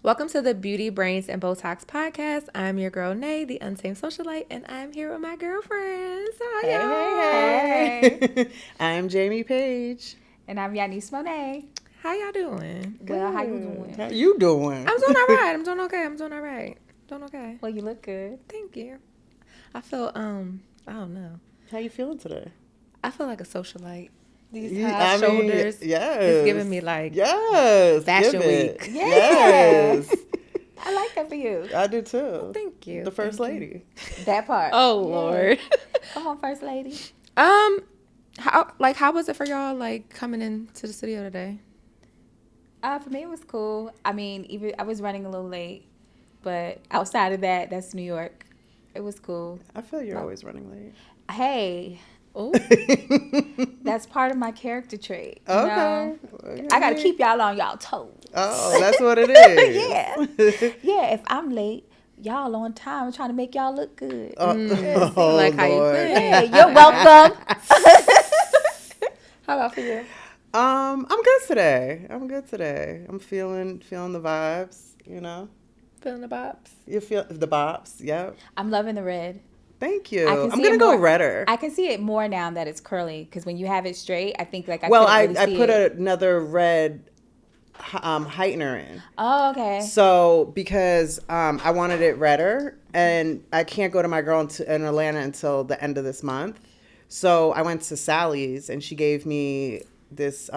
Welcome to the Beauty, Brains, and Botox podcast. I'm your girl, Nay, the untamed socialite, and I'm here with my girlfriends. Hi, y'all. Hey. I'm Jamie Page. And I'm Yanis Monet. How y'all doing? Well, how you doing? How you doing? I'm doing all right. I'm doing okay. Doing okay. Well, you look good. Thank you. I feel, I don't know. How you feeling today? I feel like a socialite. These You- high I mean, shoulders. yes. It's giving me like Yes. Fashion give it. Week. Yeah. Yes. I like that for you. I do too. Thank you. The first Thank you. lady. That part. Oh, Yeah. Lord. Come on, First Lady. How was it for y'all, like, coming into the studio today? For me, it was cool. I mean, even I was running a little late, but outside of that, that's New York. It was cool. I feel you're always running late. Hey, Oh, that's part of my character trait. You Okay. know? Okay. I got to keep y'all on y'all toes. Oh, that's what it is. Yeah. Yeah, if I'm late, y'all on time. I'm trying to make y'all look good. Oh, like how you Lord. think. Yeah, you're welcome. How about for you? I'm good today. I'm feeling the vibes, you know. Feeling the bops? You feel the bops, yep. I'm loving the red. Thank you. I can I'm see gonna it go more- redder. I can see it more now that it's curly, because when you have it straight, I think like I Well, couldn't really I see put it. another red heightener in. Oh, okay. So because I wanted it redder, and I can't go to my girl in Atlanta until the end of this month. So I went to Sally's, and she gave me this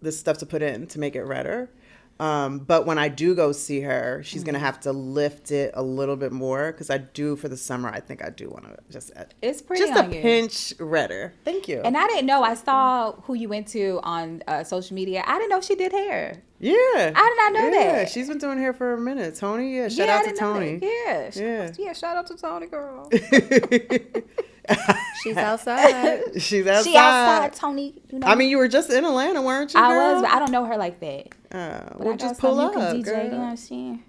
this stuff to put in to make it redder. But when I do go see her, she's gonna have to lift it a little bit more, because I do for the summer. I think I do want to just It's pretty just a on you. pinch redder. Thank you. And I didn't know. I saw who you went to on social media. I didn't know she did hair. Yeah. I did not know that. She's been doing hair for a minute. Tony, yeah. Shout Yeah, I out to didn't know Tony. that. Yeah. Yeah. Shout out to Tony, girl. She's outside. She's outside. She outside, Tony. You know. I mean, you were just in Atlanta, weren't you, I girl? was, but I don't know her like that. But We'll I just got pull something up, you can DJ. girl. You know what I'm saying?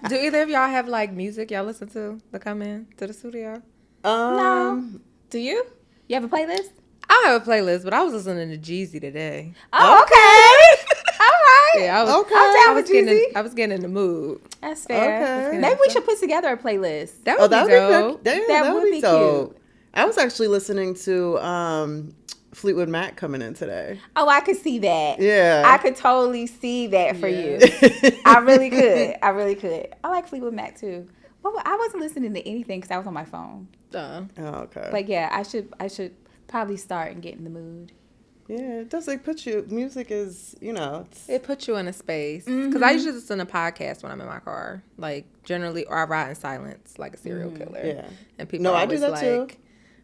Do either of y'all have like music y'all listen to come in to the studio? No. Do you? You have a playlist? I don't have a playlist, but I was listening to Jeezy today. Oh, okay. All right. Yeah, I was. Okay. I'm down I was with getting. Jeezy. I was getting in the mood. That's fair. Okay. Maybe we should put together a playlist. That Oh, would that be would dope. be good. That That would would be be dope. cute. I was actually listening to Fleetwood Mac coming in today. Oh, I could see that. Yeah. I could totally see that for you. I really could. I like Fleetwood Mac too. Well, I wasn't listening to anything because I was on my phone. Oh, okay. But yeah, I should probably start and get in the mood. Yeah, it does. Like, music is, It puts you in a space because I usually listen to podcasts when I'm in my car, like generally, or I ride in silence like a serial killer. yeah. And people No, are I do always that like, too.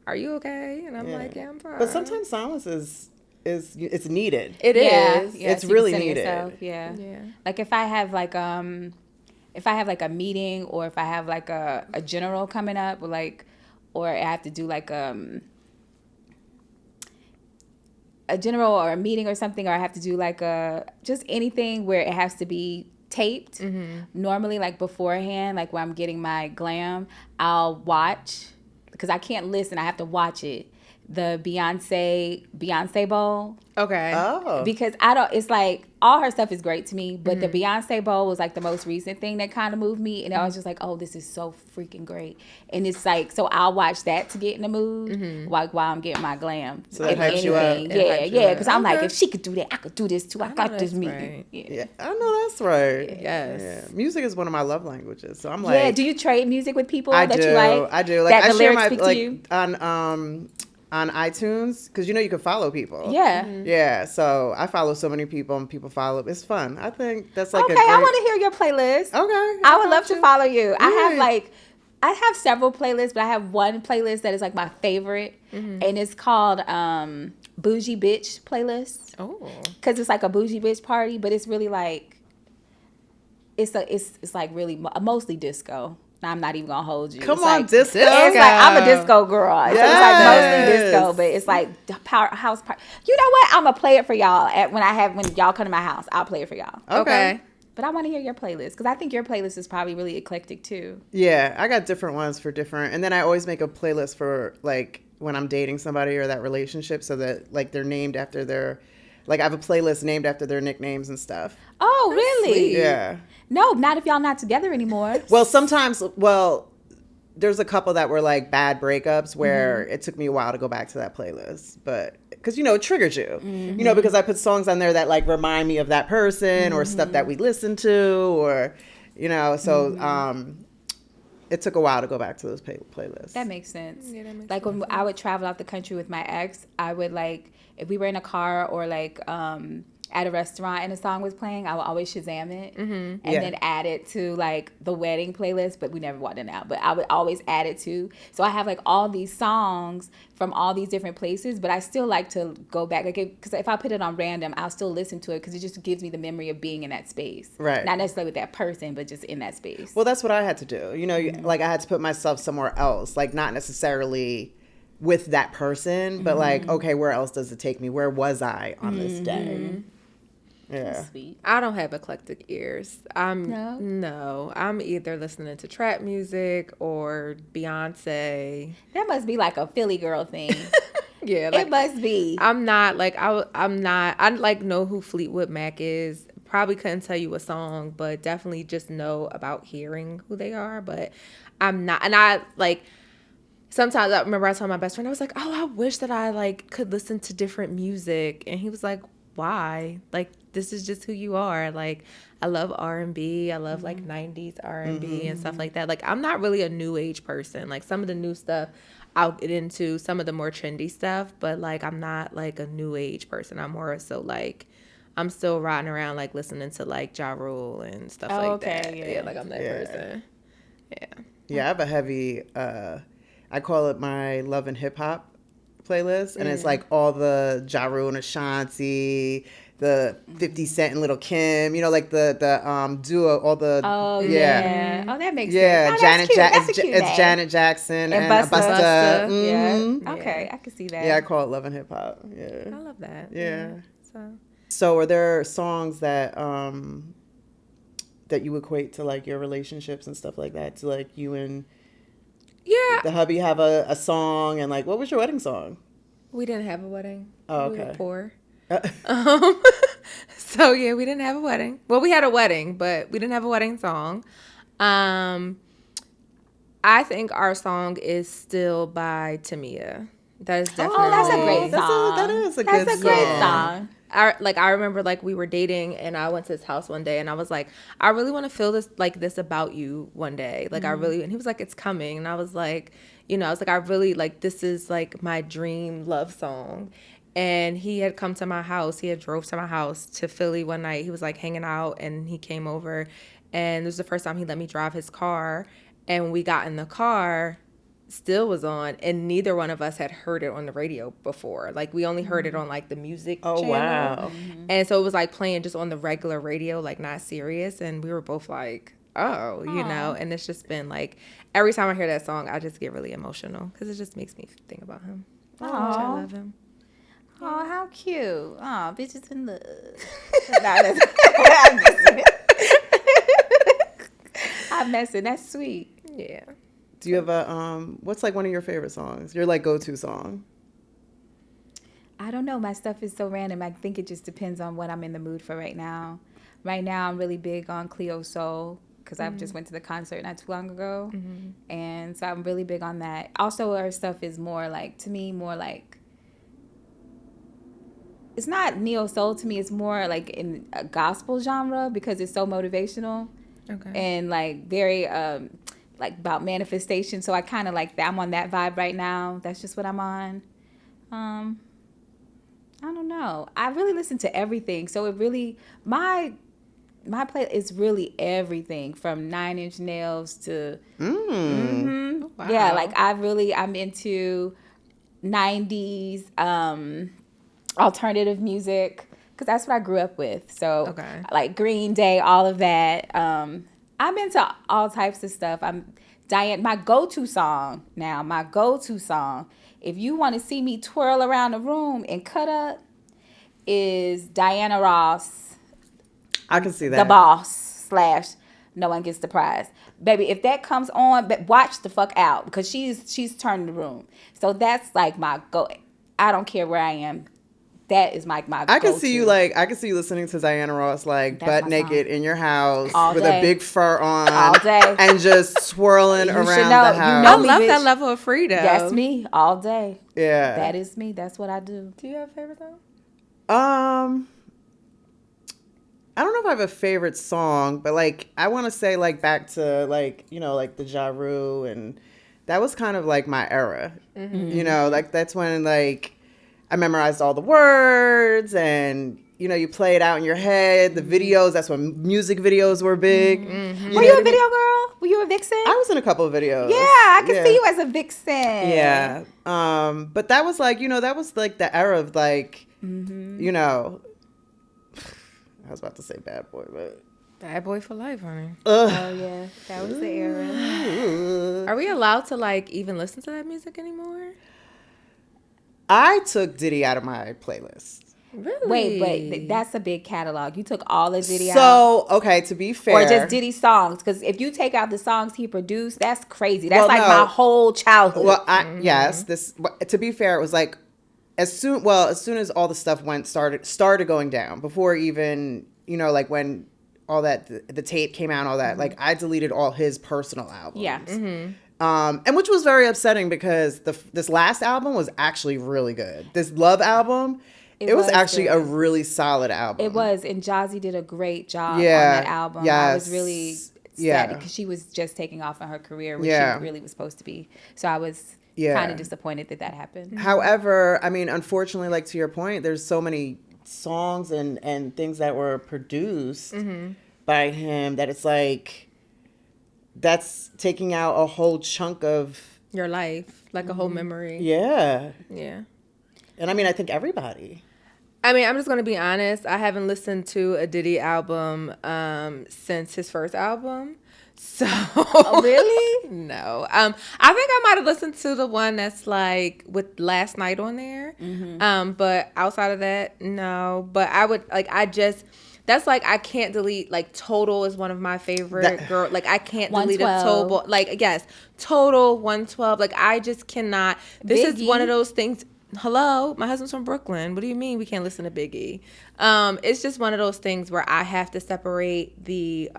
"Are you okay?" And I'm Yeah. like, "Yeah, I'm fine." But sometimes silence is it's needed. it is. Yeah, It's so you can really center needed. yourself, yeah. Yeah. Like if I have like a meeting, or if I have like a general coming up, or I have to do like a general or a meeting or something, or I have to do like just anything where it has to be taped. Normally, like beforehand, like when I'm getting my glam, I'll watch, because I can't listen, I have to watch it, the Beyonce Bowl. Okay. Oh. Because it's like all her stuff is great to me, but the Beyonce Bowl was like the most recent thing that kind of moved me, and I was just like, oh, this is so freaking great. And it's like, so I'll watch that to get in the mood, while I'm getting my glam. So that if hypes you up. anything. It hypes you Yeah, up. because I'm like, Okay. if she could do that, I could do this too. I know got this that's meeting. right. Yeah. I know that's right. Yes. Yeah. Music is one of my love languages. So I'm like, Yeah, do you trade music with people I that do. you like? I do. Like, that I the share lyrics my speak like to you? on iTunes, because you can follow people. Yeah. Yeah, so I follow so many people, and people follow. It's fun. I think that's like Okay, a great... I want to hear your playlist. Okay. I would love to follow you. Yeah. I have several playlists, but I have one playlist that is like my favorite, and it's called Bougie Bitch Playlist, Oh. because it's like a bougie bitch party, but it's really like it's like really mostly disco. Now, I'm not even gonna hold you. Come It's on, like, disco. It's like I'm a disco girl. So it's like mostly Yes. disco, but it's like the house party. You know what? I'm gonna play it for y'all when y'all come to my house. I'll play it for y'all. Okay. But I want to hear your playlist, because I think your playlist is probably really eclectic too. Yeah, I got different ones for different, and then I always make a playlist for like when I'm dating somebody or that relationship, so that like they're named after their Like I have a playlist named after their nicknames and stuff. Oh, really? sweet. Yeah. No, not if y'all not together anymore. Well, sometimes, there's a couple that were like bad breakups where it took me a while to go back to that playlist, but because it triggers you, because I put songs on there that like remind me of that person or stuff that we listened to, or so it took a while to go back to those playlists. That makes sense. Yeah, that makes like when I would travel out the country with my ex, I would like if we were in a car or like at a restaurant and a song was playing, I would always Shazam it and then add it to like the wedding playlist, but we never walked it out. But I would always add it to. So I have like all these songs from all these different places, but I still like to go back. Like, because if I put it on random, I'll still listen to it because it just gives me the memory of being in that space. Right. Not necessarily with that person, but just in that space. Well, that's what I had to do. Like I had to put myself somewhere else, like not necessarily with that person, but like, okay, where else does it take me? Where was I on this day? Yeah. Sweet. I don't have eclectic ears. No? I'm either listening to trap music or Beyonce. That must be like a Philly girl thing. Yeah, It must be. I'm not like I'm not. I like know who Fleetwood Mac is. Probably couldn't tell you a song, but definitely just know about hearing who they are. But I'm not, and I like. Sometimes I remember I told my best friend, I was like, "Oh, I wish that I like could listen to different music," and he was like, "Why? Like this is just who you are. Like I love R&B. I love like 90s R&B and stuff like that. Like I'm not really a new age person. Like some of the new stuff I'll get into, some of the more trendy stuff, but like I'm not like a new age person. I'm more so like I'm still riding around like listening to like Ja Rule and stuff like that. Yeah, like I'm that person. Yeah. Yeah, I have a heavy I call it my love and hip hop playlist, and it's like all the Ja Rule and Ashanti, the 50 Cent and Lil' Kim, like the duo, all the Oh yeah. Oh, that makes sense. Yeah, Oh, Janet that's cute. it's Janet Jackson and Busta. Busta. Yeah. Okay, I can see that. Yeah, I call it love and hip hop. Yeah. I love that. Yeah. So are there songs that that you equate to like your relationships and stuff like that? To like you and the hubby have a song, and like what was your wedding song? we didn't have a wedding. Oh, We were okay. poor. So yeah, we didn't have a wedding. Well, we had a wedding, but we didn't have a wedding song. I think our song is still by Tamia. That is definitely. Oh, that's a great song. That is a That's good a great song. song. I remember like we were dating and I went to his house one day and I was like, I really want to feel this about you one day. Like I really, and he was like, it's coming. And I was like, I was like, I really like, this is like my dream love song. And he had come to my house. He had drove to my house to Philly one night. He was like hanging out and he came over and this was the first time he let me drive his car. And when we got in the car, Still was on, and neither one of us had heard it on the radio before. Like we only heard it on like the music channel. Wow. And so it was like playing just on the regular radio, like not serious. And we were both like, oh, and it's just been like every time I hear that song, I just get really emotional because it just makes me think about him. How much I love him. Oh, how cute. Oh, bitches in love. I'm messing. I'm messing. That's sweet. Yeah. Do you have a what's like one of your favorite songs? Your like go-to song? I don't know. My stuff is so random. I think it just depends on what I'm in the mood for right now. Right now, I'm really big on Cleo Soul because I just went to the concert not too long ago. And so I'm really big on that. Also, her stuff is more like, to me, more like, it's not neo soul to me. It's more like in a gospel genre because it's so motivational. Okay. And like very like about manifestation. So I kind of like that. I'm on that vibe right now. That's just what I'm on. I don't know. I really listen to everything. So it really, my play is really everything from 9 Inch Nails to, Wow. yeah, like I'm into 90s alternative music because that's what I grew up with. So Okay. like Green Day, all of that. I'm into all types of stuff. My go-to song, if you want to see me twirl around the room and cut up, is Diana Ross, I can see that. The Boss / No One Gets the Prize. Baby, if that comes on, watch the fuck out because she's turning the room. So that's like my go. I don't care where I am. That is my I go-to. can see you listening to Diana Ross That's butt my naked song. in your house All with day. a big fur on All day. and just swirling You should around know. the You house. know I me, love that bitch. level of freedom. That's me all day. Yeah. That is me. That's what I do. Do you have a favorite song? I don't know if I have a favorite song, but like I want to say like back to like like the Ja Rule, and that was kind of like my era. Like that's when like I memorized all the words, and you play it out in your head. The videos, that's when music videos were big. Were you a video girl? Were you a vixen? I was in a couple of videos. Yeah, I can see you as a vixen. Yeah. But that was like, that was like the era of like, I was about to say Bad Boy, but Bad Boy for Life, honey. Oh yeah, that was the era. Are we allowed to like even listen to that music anymore? I took Diddy out of my playlist. Really? Wait, but that's a big catalog. You took all of Diddy out, So, okay, to be fair. or just Diddy songs? Because if you take out the songs he produced, that's crazy. That's Well, like no. my whole childhood. Well, yes, to be fair, it was like as soon as all the stuff started going down, before even, like when all that the tape came out and all that, like I deleted all his personal albums. Yeah. And which was very upsetting because this last album was actually really good. This Love album, it was actually good. a really solid album. It was, and Jazzy did a great job on Yeah, that album. yes, I was really sad because she was just taking off in her career, which she really was supposed to be. So I was kind of disappointed that happened. However, I mean, unfortunately, like to your point, there's so many songs and things that were produced by him that it's like that's taking out a whole chunk of Your life, like a whole memory. Yeah. Yeah. And I mean, I think everybody. I mean, I'm just going to be honest. I haven't listened to a Diddy album since his first album. So Oh, really? No. I think I might have listened to the one that's like with Last Night on there. But outside of that, no. But I would that's like I can't delete. Like Total is one of my favorite girl. Like I can't delete a 112. Total. Like yes, Total 112. Like I just cannot. This is one of those things. Hello, my husband's from Brooklyn. What do you mean we can't listen to Biggie? It's just one of those things where I have to separate the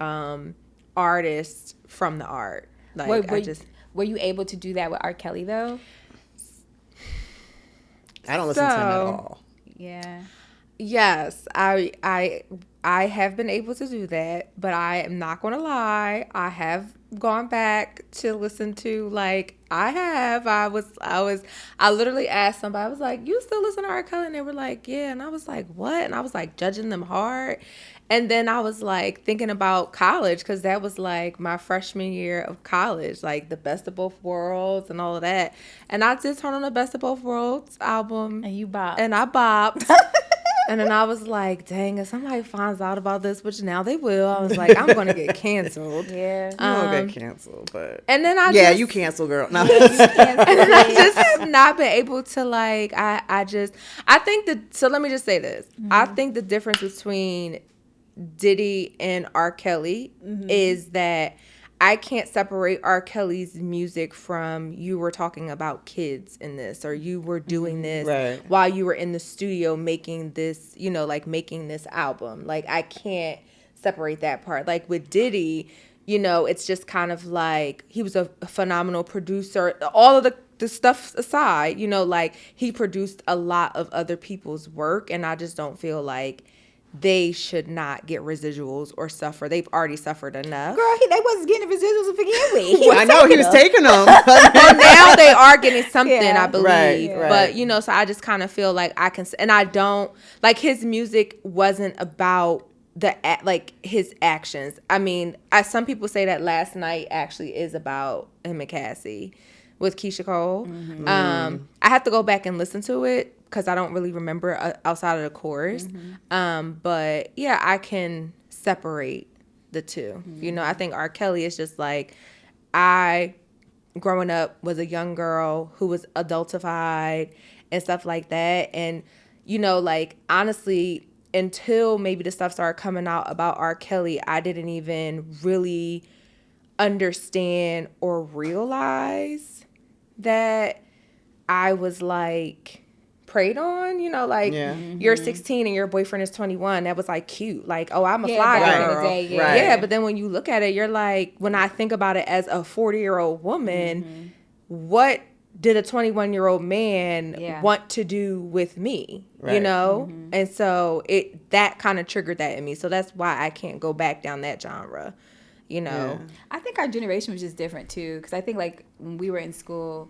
artist from the art. Like were you able to do that with R. Kelly though? I don't listen to him at all. Yeah. Yes, I have been able to do that, but I am not going to lie. I have gone back to listen to I literally asked somebody. I was like, "You still listen to R. Kelly?" And they were like, "Yeah." And I was like, "What?" And I was like judging them hard. And then I was like thinking about college because that was like my freshman year of college, like the Best of Both Worlds and all of that. And I did turn on the Best of Both Worlds album. And you bopped. And I bopped. And then I was like, dang, if somebody finds out about this, which now they will, I was like, I'm going to get canceled. Yeah. You won't get canceled, but... And then I you cancel, girl. No. And then I just have not been able to like, I think that, so let me just say this. I think the difference between Diddy and R. Kelly is that I can't separate R. Kelly's music from you were talking about kids in this, or you were doing this while you were in the studio making this, making this album. Like, I can't separate that part. Like with Diddy, it's just kind of like he was a phenomenal producer. All of the stuff aside, like he produced a lot of other people's work, and I just don't feel like they should not get residuals or suffer. They've already suffered enough. Girl, they wasn't getting residuals to begin with. I know he was taking them. Well, now they are getting something, I believe. Right. But, so I just kind of feel like I can, and I don't, like his music wasn't about his actions. I mean, some people say that Last Night actually is about him and Cassie with Keisha Cole. I have to go back and listen to it because I don't really remember outside of the chorus. But yeah, I can separate the two. I think R. Kelly is just like, I, growing up, was a young girl who was adultified and stuff like that. And, honestly, until maybe the stuff started coming out about R. Kelly, I didn't even really understand or realize that I was like preyed on, like Yeah. you're 16 and your boyfriend is 21. That was like cute. Like, oh, I'm a fly back in the girl. day, Right. Yeah, but then when you look at it, you're like, when I think about it as a 40-year-old woman, what did a 21-year-old man want to do with me? Right. And so that kind of triggered that in me. So that's why I can't go back down that genre. Yeah. I think our generation was just different too, because I think like when we were in school,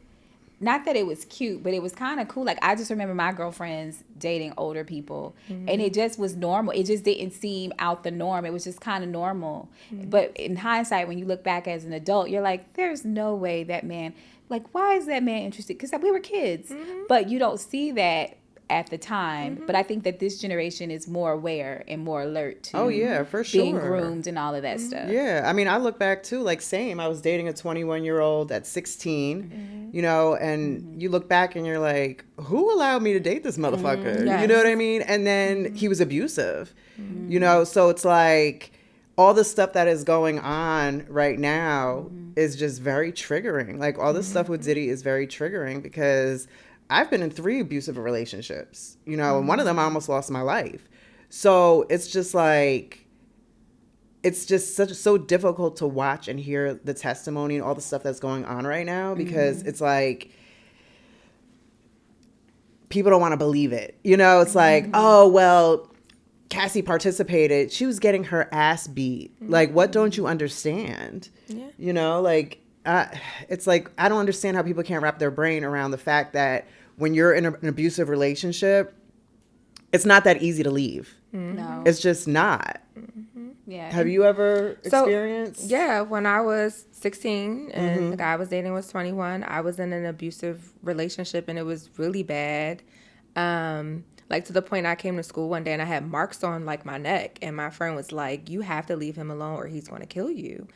not that it was cute, but it was kind of cool. Like I just remember my girlfriends dating older people, and it just was normal. It just didn't seem out the norm. It was just kind of normal. But in hindsight, when you look back as an adult, you're like, there's no way that man, like, why is that man interested? Because we were kids, but you don't see that at the time. But I think that this generation is more aware and more alert to for sure, being groomed and all of that stuff. Yeah, I mean, I look back too, like same. I was dating a 21-year-old at 16, and you look back and you're like, who allowed me to date this motherfucker? Yes. You know what I mean? And then he was abusive, so it's like all the stuff that is going on right now is just very triggering. Like all this stuff with Diddy is very triggering because I've been in 3 abusive relationships, and one of them I almost lost my life. So it's just like, it's just so difficult to watch and hear the testimony and all the stuff that's going on right now because it's like, people don't want to believe it. It's like, oh, well, Cassie participated. She was getting her ass beat. Like, what don't you understand? Yeah. It's like, I don't understand how people can't wrap their brain around the fact that when you're in an abusive relationship, it's not that easy to leave. No. It's just not. Yeah. Have you ever experienced? Yeah, when I was 16 and the guy I was dating was 21, I was in an abusive relationship and it was really bad. Like to the point I came to school one day and I had marks on like my neck and my friend was like, you have to leave him alone or he's going to kill you.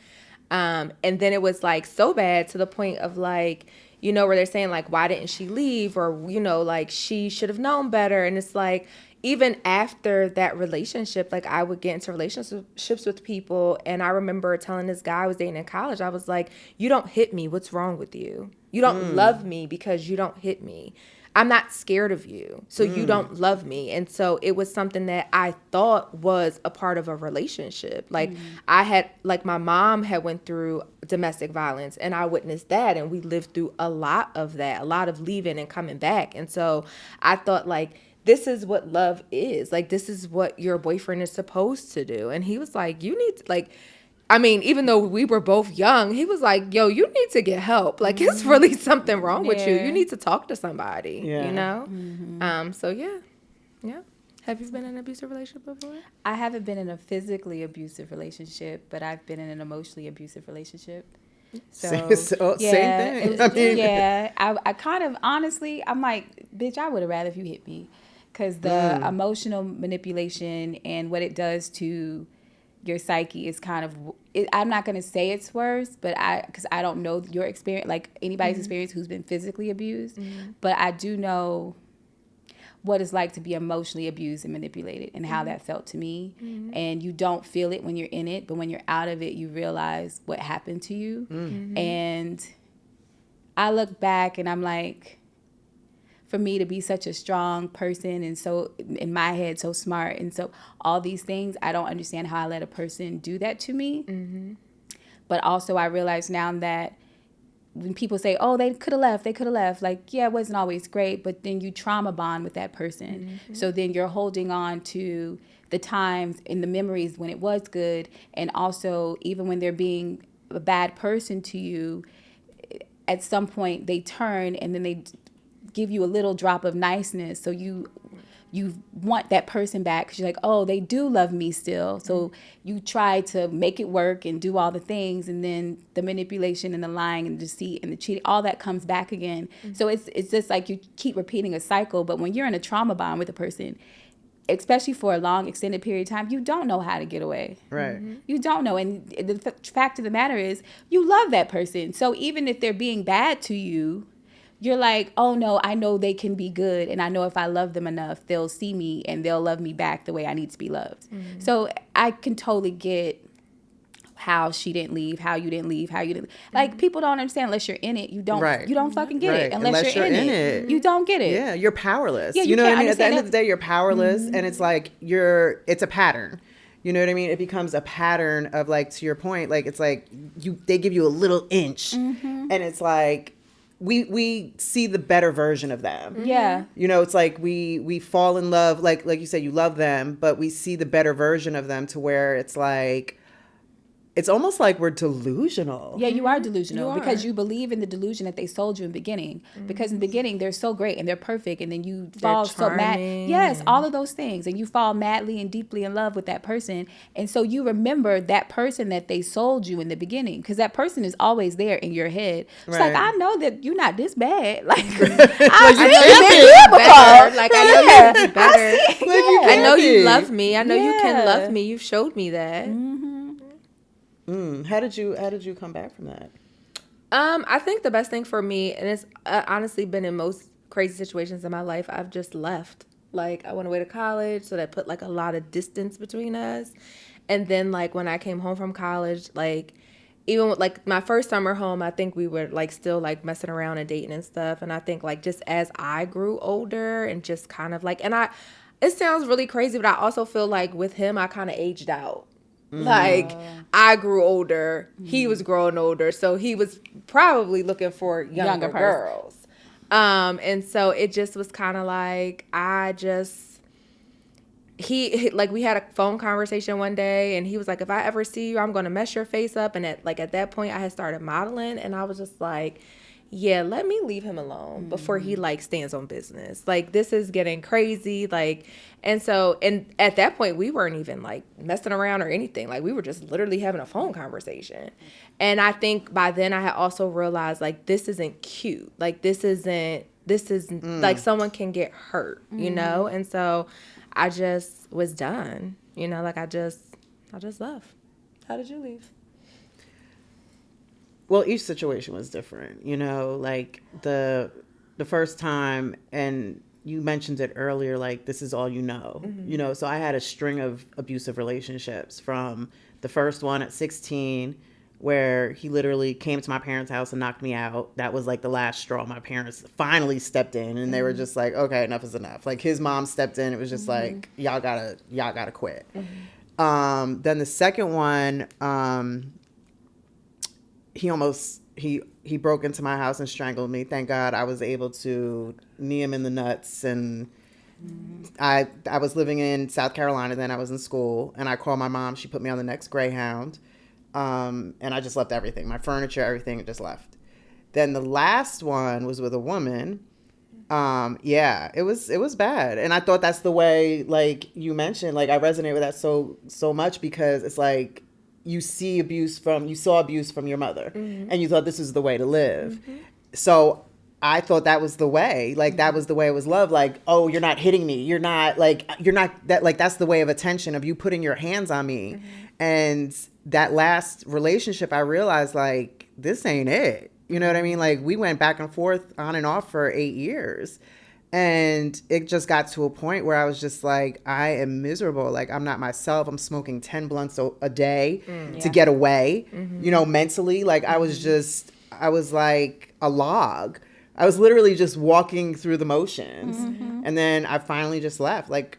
And then it was like so bad to the point of like, where they're saying like, why didn't she leave? Or, like she should have known better. And it's like, even after that relationship, like I would get into relationships with people. And I remember telling this guy I was dating in college, I was like, you don't hit me. What's wrong with you? You don't love me because you don't hit me. I'm not scared of you, so you don't love me. And so it was something that I thought was a part of a relationship. Like I had, like my mom had went through domestic violence and I witnessed that and we lived through a lot of that, a lot of leaving and coming back. And so I thought like, this is what love is. Like, this is what your boyfriend is supposed to do. And he was like, you need to, like, I mean, even though we were both young, he was like, yo, you need to get help. Like, it's really something wrong with you. You need to talk to somebody, So, yeah. Have you been in an abusive relationship before? I haven't been in a physically abusive relationship, but I've been in an emotionally abusive relationship. So, same thing. I kind of, honestly, I'm like, bitch, I would have rather if you hit me. Because the emotional manipulation and what it does to your psyche is kind of, I'm not going to say it's worse, but because I don't know your experience, like anybody's experience who's been physically abused, but I do know what it's like to be emotionally abused and manipulated and how that felt to me. And you don't feel it when you're in it, but when you're out of it, you realize what happened to you. And I look back and I'm like, for me to be such a strong person and so in my head so smart and so all these things, I don't understand how I let a person do that to me. But also I realize now that when people say, oh, they could have left, like, yeah, it wasn't always great, but then you trauma bond with that person. So then you're holding on to the times and the memories when it was good, and also even when they're being a bad person to you, at some point they turn and then they give you a little drop of niceness, so you want that person back because you're like, oh, they do love me still. So you try to make it work and do all the things, and then the manipulation and the lying and deceit and the cheating, all that comes back again. So it's just like you keep repeating a cycle. But when you're in a trauma bond with a person, especially for a long extended period of time, you don't know how to get away. Right. You don't know. And the fact of the matter is, you love that person. So even if they're being bad to you, you're like, oh no, I know they can be good, and I know if I love them enough, they'll see me and they'll love me back the way I need to be loved. So I can totally get how she didn't leave, how you didn't leave, how you didn't. Like, people don't understand unless you're in it. You don't fucking get it. Unless you're in it, you don't get it. Yeah, you're powerless. Yeah, you know what I mean? At the end that. of the day, you're powerless, and it's like it's a pattern. You know what I mean? It becomes a pattern of, like, to your point, like, it's like they give you a little inch, and it's like we see the better version of them. Yeah. You know, it's like we fall in love, like you said, you love them, but we see the better version of them to where it's like, it's almost like we're delusional. Yeah, you are delusional because you believe in the delusion that they sold you in the beginning. Because in the beginning, they're so great and they're perfect. And then you fall so mad. Yes, all of those things. And you fall madly and deeply in love with that person. And so you remember that person that they sold you in the beginning. Because that person is always there in your head. It's like, I know that you're not this bad. Like, I've seen you been before. Like, I know you be better. I know you love me. I know you can love me. You've showed me that. How did you come back from that? I think the best thing for me, and it's honestly been in most crazy situations in my life, I've just left. Like, I went away to college, so that put, like, a lot of distance between us. And then, like, when I came home from college, like, even with, like, my first summer home, I think we were, like, still, like, messing around and dating and stuff. And I think, like, just as I grew older and just kind of, like, it sounds really crazy, but I also feel like with him, I kind of aged out. Like, I grew older, he was growing older, so he was probably looking for younger girls. And so it just was kind of like, he like, we had a phone conversation one day, and he was like, if I ever see you, I'm going to mess your face up. And at that point, I had started modeling, and I was just like, yeah, let me leave him alone before he, like, stands on business. Like, this is getting crazy. Like, and so, and at that point, we weren't even, like, messing around or anything. Like, we were just literally having a phone conversation. And I think by then I had also realized, like, this isn't cute. Like, this is like, someone can get hurt, you know? And so I just was done, you know? Like, I just left. How did you leave? Well, each situation was different, you know, like the first time, and you mentioned it earlier, like, this is all you know, you know, so I had a string of abusive relationships, from the first one at 16, where he literally came to my parents' house and knocked me out. That was, like, the last straw. My parents finally stepped in, and they were just like, okay, enough is enough. Like, his mom stepped in. It was just like, y'all gotta quit. Then the second one, he broke into my house and strangled me. Thank God I was able to knee him in the nuts. And I was living in South Carolina then. I was in school, and I called my mom. She put me on the next Greyhound. And I just left everything, my furniture, everything, just left. Then the last one was with a woman. Yeah, it was bad. And I thought that's the way, like you mentioned, like, I resonate with that so much, because it's like, you saw abuse from your mother, and you thought this is the way to live. So I thought that was the way, like, that was the way it was loved. Like, oh, you're not hitting me. You're not that, like, that's the way of attention, of you putting your hands on me. And that last relationship, I realized, like, this ain't it. You know what I mean? Like, we went back and forth on and off for 8 years. And it just got to a point where I was just like, I am miserable. Like, I'm not myself. I'm smoking 10 blunts a day to get away, you know, mentally. Like, I was like a log. I was literally just walking through the motions. And then I finally just left. Like,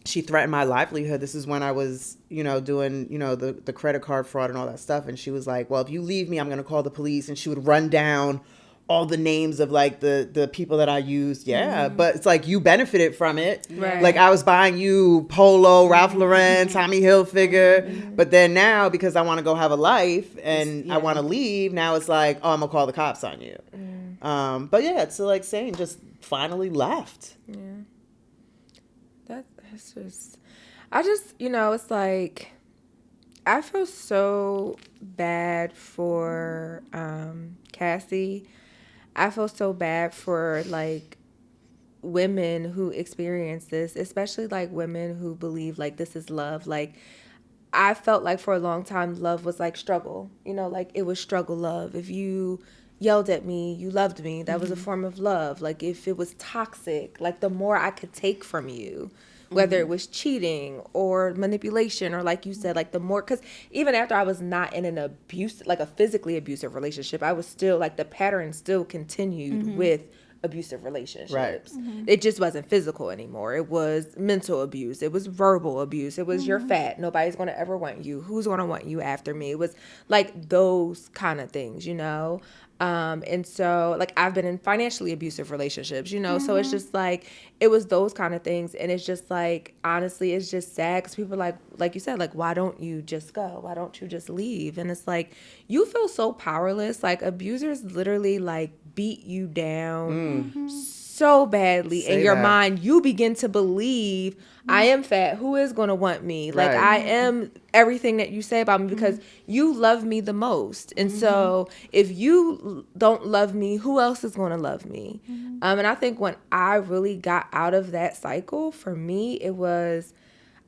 she threatened my livelihood. This is when I was, you know, doing, you know, the credit card fraud and all that stuff. And she was like, well, if you leave me, I'm going to call the police. And she would run down all the names of, like, the people that I used. Yeah. But it's like, you benefited from it. Right. Like, I was buying you Polo, Ralph Lauren, Tommy Hilfiger. But then now, because I want to go have a life and I want to leave, now it's like, oh, I'm going to call the cops on you. But yeah, it's like saying, just finally left. Yeah. That's just, you know, it's like, I feel so bad for Cassie. I feel so bad for, like, women who experience this, especially, like, women who believe, like, this is love. Like, I felt like for a long time love was like struggle, you know, like, it was struggle love. If you yelled at me, you loved me, that was a form of love. Like, if it was toxic, like, the more I could take from you whether it was cheating or manipulation, or like you said, like the more, because even after I was not in an abuse, like a physically abusive relationship, I was still like, the pattern still continued with abusive relationships. It just wasn't physical anymore. It was mental abuse. It was verbal abuse. It was, you're fat, nobody's going to ever want you, who's going to want you after me. It was like those kind of things, you know. And so like I've been in financially abusive relationships, you know, so it's just like, it was those kind of things. And it's just like, honestly, it's just sad because people like you said, like, why don't you just go? Why don't you just leave? And it's like, you feel so powerless. Like, abusers literally like beat you down so badly in your mind. You begin to believe, I am fat, who is going to want me? Like, I am everything that you say about me because you love me the most. And so if you don't love me, who else is going to love me? And I think when I really got out of that cycle, for me, it was,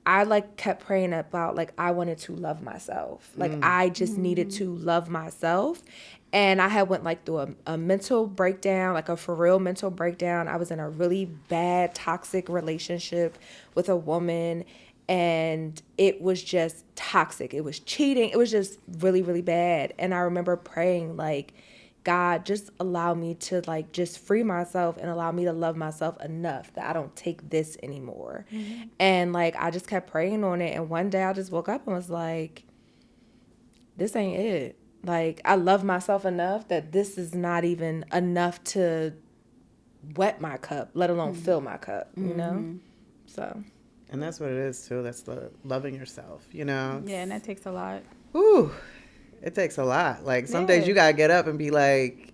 I like kept praying about, like, I wanted to love myself. Like, I just needed to love myself. And I had went like through a mental breakdown, like a for real mental breakdown. I was in a really bad, toxic relationship with a woman, and it was just toxic. It was cheating. It was just really, really bad. And I remember praying, like, God, just allow me to like just free myself and allow me to love myself enough that I don't take this anymore. And like, I just kept praying on it. And one day I just woke up and was like, this ain't it. Like, I love myself enough that this is not even enough to wet my cup, let alone fill my cup, you know? So. And that's what it is, too. That's the loving yourself, you know? Yeah, and that takes a lot. Whew. It takes a lot. Like, some days you got to get up and be like,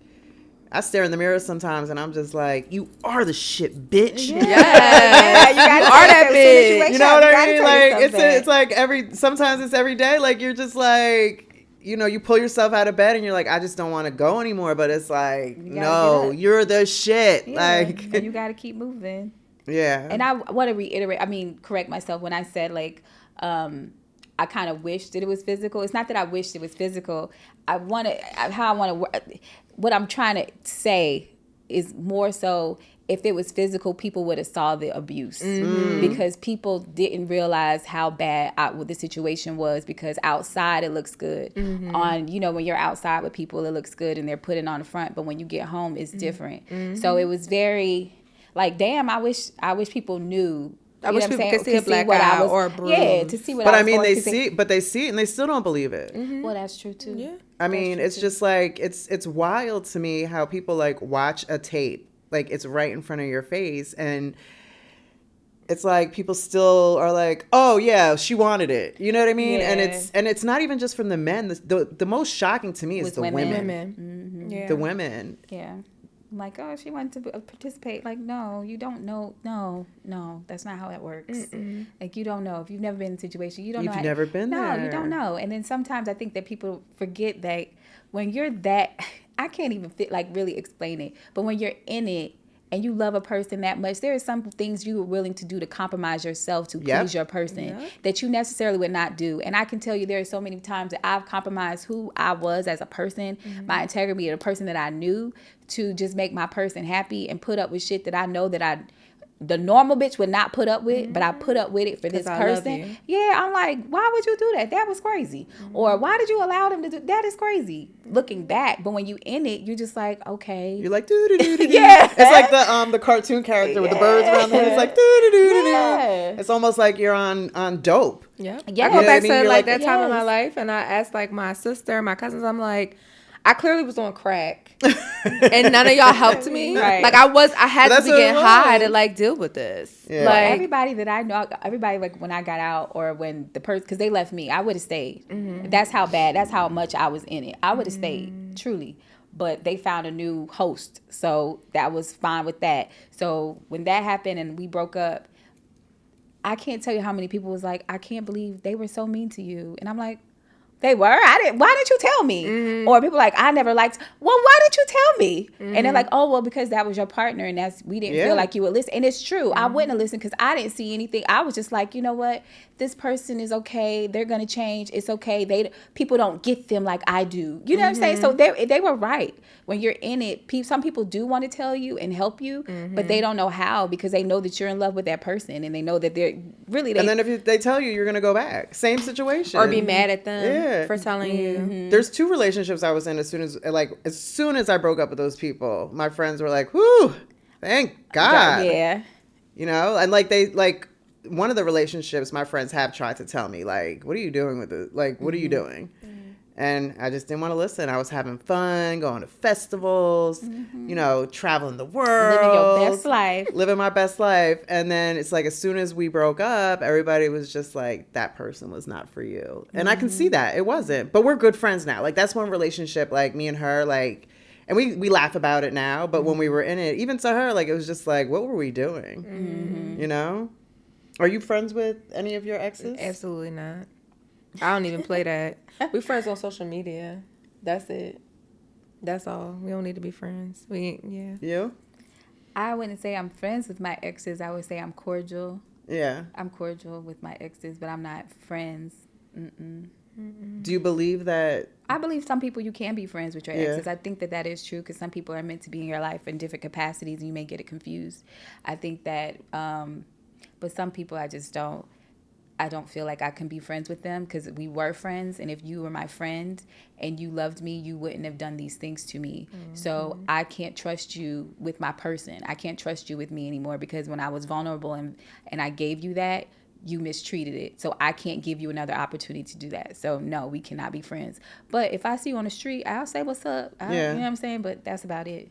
I stare in the mirror sometimes and I'm just like, you are the shit, bitch. Yeah, you are that bitch. You know what I mean? Like, it's like sometimes it's every day. Like, you're just like, you know, you pull yourself out of bed and you're like, I just don't want to go anymore. But it's like, no, you're the shit. Yeah, like, and you got to keep moving. Yeah. And I want to reiterate, correct myself when I said, like, I kind of wish that it was physical. It's not that I wished it was physical. What I'm trying to say is more so, if it was physical, people would have saw the abuse, because people didn't realize how bad the situation was, because outside it looks good. On, you know, when you're outside with people, it looks good and they're putting on the front, but when you get home, it's different. So it was very like, damn, I wish people knew. I wish people could see a black eye or a bruise. Yeah, to see what but I was I mean, going they see it and they still don't believe it. Well, that's true too. Yeah. I mean, it's just like, it's wild to me how people like watch a tape, like it's right in front of your face, and it's like people still are like, oh yeah, she wanted it. You know what I mean? Yeah. And it's not even just from the men. The most shocking to me is the Women. Yeah. The women. Yeah. I'm like, oh, she wanted to participate. Like, no, you don't know. No, that's not how it works. Like, you don't know. If you've never been in a situation, you don't know. You've never been there. No, you don't know. And then sometimes I think that people forget that when you're that, I can't even really explain it. But when you're in it and you love a person that much, there are some things you are willing to do to compromise yourself to please your person that you necessarily would not do. And I can tell you there are so many times that I've compromised who I was as a person, my integrity, the person that I knew, to just make my person happy and put up with shit that I know that the normal bitch would not put up with, but I put up with it for this person. Yeah, I'm like, why would you do that? That was crazy. Or why did you allow them to do that? Is crazy. Looking back, but when you in it, you're just like, okay. You're like, doo doo doo doo. Yeah. It's like the cartoon character with the birds around the head. It's like doo doo doo doo. Yeah. It's almost like you're on dope. Yeah. Yeah. I go back You know what I to mean? like You're that time in my life, and I asked like my sister, my cousins, I'm like, I clearly was on crack, and none of y'all helped me. Right. Like I had to be getting high to was. like deal with this. Yeah. Like Everybody that I know, like when I got out or when the person, because they left me, I would have stayed. That's how much I was in it. I would have stayed, truly. But they found a new host, so that was fine with that. So when that happened and we broke up, I can't tell you how many people was like, I can't believe they were so mean to you. And I'm like, They were. Why didn't you tell me? Or people like, I never liked. Well, why didn't you tell me? And they're like, oh, well, because that was your partner, and we didn't feel like you would listen. And it's true. I wouldn't have listened because I didn't see anything. I was just like, you know what? This person is okay. They're gonna change. It's okay. People don't get them like I do. You know what I'm saying? So they were right. When you're in it, some people do want to tell you and help you, but they don't know how because they know that you're in love with that person, and they know that they're really. And then if they tell you, you're gonna go back. Same situation. Or be mad at them for telling you. There's 2 relationships I was in as soon as I broke up with those people, my friends were like, whew, thank God. Yeah. You know, and one of the relationships my friends have tried to tell me, like, what are you doing with it? Like, what are you doing? And I just didn't want to listen. I was having fun, going to festivals, you know, traveling the world. Living your best life. Living my best life. And then it's like, as soon as we broke up, everybody was just like, that person was not for you. And I can see that. It wasn't. But we're good friends now. Like, that's one relationship, like, me and her, like, and we laugh about it now. But when we were in it, even to her, like, it was just like, what were we doing? You know? Are you friends with any of your exes? Absolutely not. I don't even play that. We're friends on social media. That's it. That's all. We don't need to be friends. You? I wouldn't say I'm friends with my exes. I would say I'm cordial. Yeah. I'm cordial with my exes, but I'm not friends. Do you believe that? I believe some people you can be friends with your exes. I think that is true because some people are meant to be in your life in different capacities and you may get it confused. I think that, but some people I don't feel like I can be friends with them because we were friends. And if you were my friend and you loved me, you wouldn't have done these things to me. So I can't trust you with my person. I can't trust you with me anymore because when I was vulnerable and I gave you that, you mistreated it. So I can't give you another opportunity to do that. So no, we cannot be friends. But if I see you on the street, I'll say what's up. You know what I'm saying? But that's about it.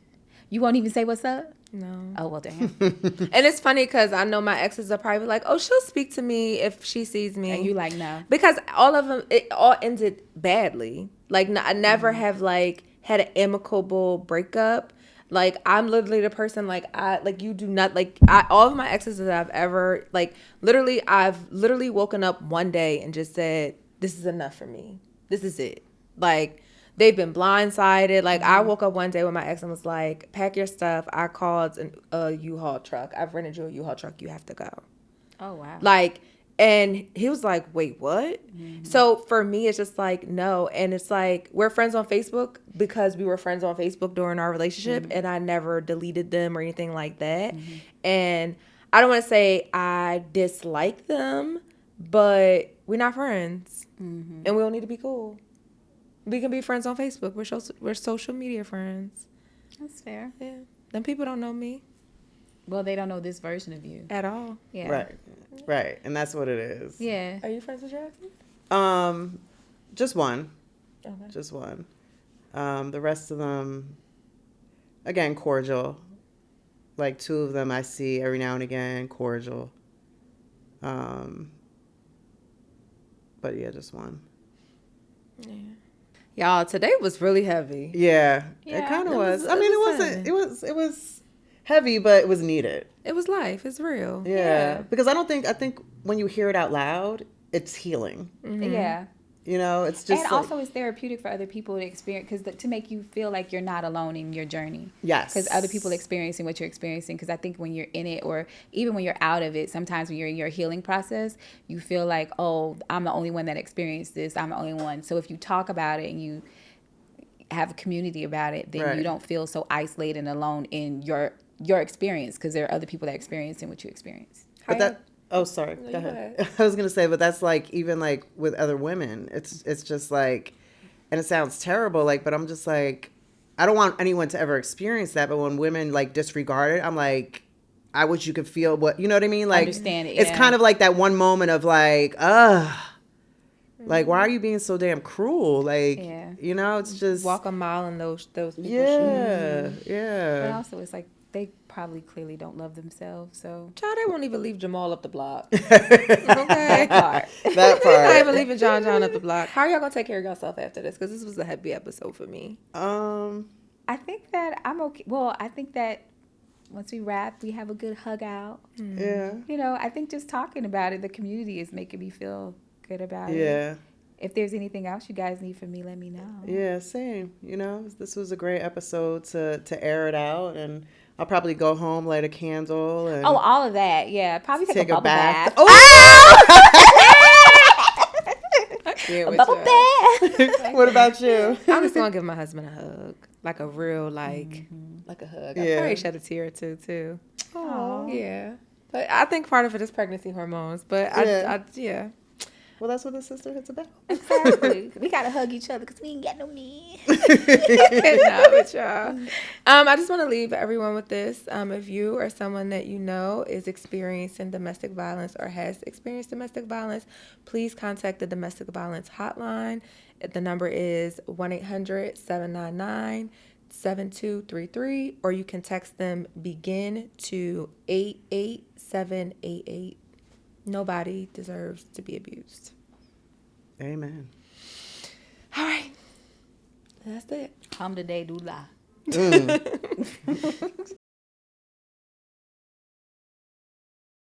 You won't even say what's up? No. Oh, well, damn. And it's funny because I know my exes are probably like, oh, she'll speak to me if she sees me. And you like, no. Because all of them, it all ended badly. Like, I never have, like, had an amicable breakup. Like, I'm literally the person, you do not, all of my exes that I've ever, I've literally woken up one day and just said, this is enough for me. This is it. Like, they've been blindsided. Like, I woke up one day with my ex and was like, pack your stuff. I called a U-Haul truck. I've rented you a U-Haul truck. You have to go. Oh, wow. Like, and he was like, wait, what? So for me, it's just like, no. And it's like, we're friends on Facebook because we were friends on Facebook during our relationship. And I never deleted them or anything like that. And I don't want to say I dislike them, but we're not friends. And we don't need to be cool. We can be friends on Facebook. We're social media friends. That's fair. Yeah. Them people don't know me. Well, they don't know this version of you. At all. Yeah. Right. And that's what it is. Yeah. Are you friends with your exes? Just one. Okay. Just one. The rest of them, again, cordial. Like 2 of them I see every now and again, cordial. But yeah, just one. Yeah. Y'all, today was really heavy. Yeah, Yeah, it kind of it was. was- I mean, it it was wasn't. It was heavy, but it was needed. It was life. It's real. Yeah, because I think when you hear it out loud, it's healing. Yeah. You know, it's just And also it's therapeutic for other people to experience, because to make you feel like you're not alone in your journey. Yes. Because other people experiencing what you're experiencing. Because I think when you're in it, or even when you're out of it, sometimes when you're in your healing process, you feel like, oh, I'm the only one that experienced this. I'm the only one. So if you talk about it and you have a community about it, then you don't feel so isolated and alone in your experience, because there are other people that experience what you experience. But that. Oh, sorry. Go ahead. I was gonna say, but that's like even like with other women, it's just like, and it sounds terrible, like, but I'm just like, I don't want anyone to ever experience that. But when women like disregard it, I'm like, I wish you could feel what, you know what I mean? Like, Understand it. It's kind of like that one moment of like, like, why are you being so damn cruel? Like, you know, it's just walk a mile in those people's shoes. Yeah. But also, it's like they probably clearly don't love themselves. So, Child, they won't even leave Jamal up the block. Okay. that part. That They're not part. even leaving John up the block. How are y'all gonna take care of yourself after this? Because this was a heavy episode for me. I think that I'm okay. Well, I think that once we wrap, we have a good hug out. Yeah. You know, I think just talking about it, the community is making me feel good about it. Yeah. If there's anything else you guys need from me, let me know. Yeah, same. This was a great episode to air it out, and I'll probably go home, light a candle, and Oh, all of that. Yeah, probably take a bubble bath. Yeah, A bubble bath. What about you? I'm just gonna give my husband a hug, like a real like a hug. I probably shed a tear or two too. Oh, Yeah, but I think part of it is pregnancy hormones. But yeah. Well, that's what the sisterhood's about. exactly. We gotta hug each other because we ain't got no men. Nah, but y'all. I just want to leave everyone with this. If you or someone that you know is experiencing domestic violence or has experienced domestic violence, please contact the domestic violence hotline. The number is 1-800-799-7233, or you can text them BEGIN to 88788. Nobody deserves to be abused. Amen. All right. That's it. Come today, do lie.